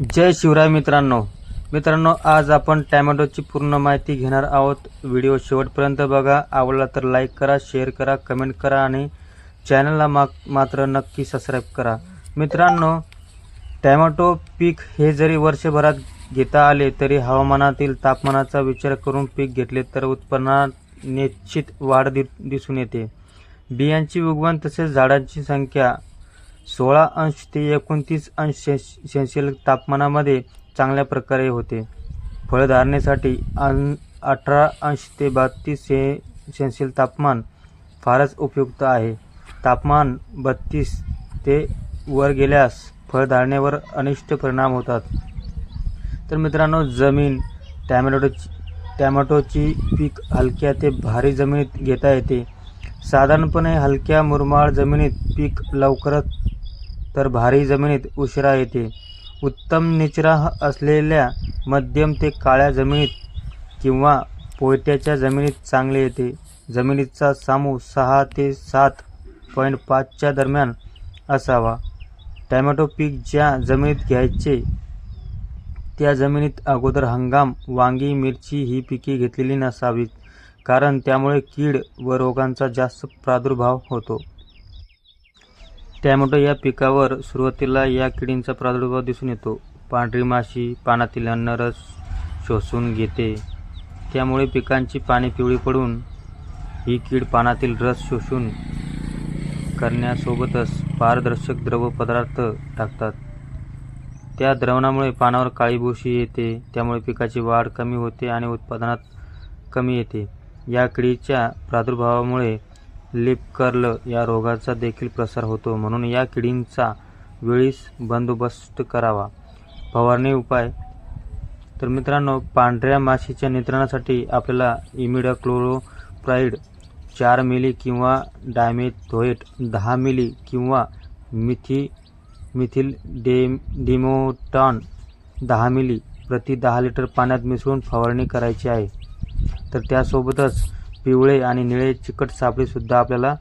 जय शिवराय मित्रांनो, आज आपण टॅमॅटोची पूर्ण माहिती घेणार आहोत। व्हिडिओ शेवटपर्यंत बघा। आवडला तर लाईक करा, शेअर करा, कमेंट करा आणि चॅनलला मात्र नक्की सबस्क्राईब करा। मित्रांनो, टॅमॅटो पीक हे जरी वर्षभरात घेता आले तरी हवामानातील तापमानाचा विचार करून पीक घेतले तर उत्पन्नात निश्चित वाढ दिसून येते। बियांची उगवण तसेच झाडांची संख्या 16 अंश ते 29 अंश सेल्सिअस तापमानामध्ये चांगल्या प्रकारे होते। फळधारणेसाठी 18 अंश ते 32 सेल्सिअस तापमान फारच उपयुक्त आहे। तापमान 32 ते वर गेल्यास फळधारणेवर अनिष्ट परिणाम होतात। तर मित्रांनो, जमीन टॅमॅटोची पीक हलक्या ते भारी जमिनीत घेता येते। साधारणपणे हलक्या मुरमाड जमिनीत पीक लवकरच तर भारी जमिनीत उशिरा येते। उत्तम निचरा असलेल्या मध्यम ते काळ्या जमिनीत किंवा पोयट्याच्या जमिनीत चांगले येते। जमिनीचा सामू 6 ते 7.5 च्या दरम्यान असावा। टॅमॅटो पीक ज्या जमिनीत घ्यायचे त्या जमिनीत अगोदर हंगाम, वांगी, मिरची ही पिके घेतलेली नसावीत, कारण त्यामुळे कीड व रोगांचा जास्त प्रादुर्भाव होतो। टॅमॅटो या पिकावर सुरुवातीला या किडींचा प्रादुर्भाव दिसून येतो। पांढरी माशी पानातील अन्नरस शोषून घेते, त्यामुळे पिकांची पाने पिवळी पडून ही कीड पानातील रस शोषून करण्यासोबतच पारदर्शक द्रव पदार्थ टाकतात। त्या द्रावणामुळे पानावर काळी बुरशी येते, त्यामुळे पिकाची वाढ कमी होते आणि उत्पादनात कमी येते। या किडीच्या प्रादुर्भावामुळे लीफ कर्ल या रोगाचा देखील प्रसार होतो, म्हणून या किडींचा वेळीच बंदोबस्त करावा। फवारणी उपाय। तर मित्रांनो, पांढऱ्या माशीच्या नियंत्रणासाठी आपल्याला इमिडाक्लोप्राइड 4 मिली किंवा डायमेथोएट 10 मिली किंवा मिथिल डिमेटॉन 10 मिली प्रति 10 लिटर पाण्यात मिसळून फवारणी करायची आहे। तर त्यासोबतच पिवळे आणि निळे चिकट सापळे सुद्धा आपल्याला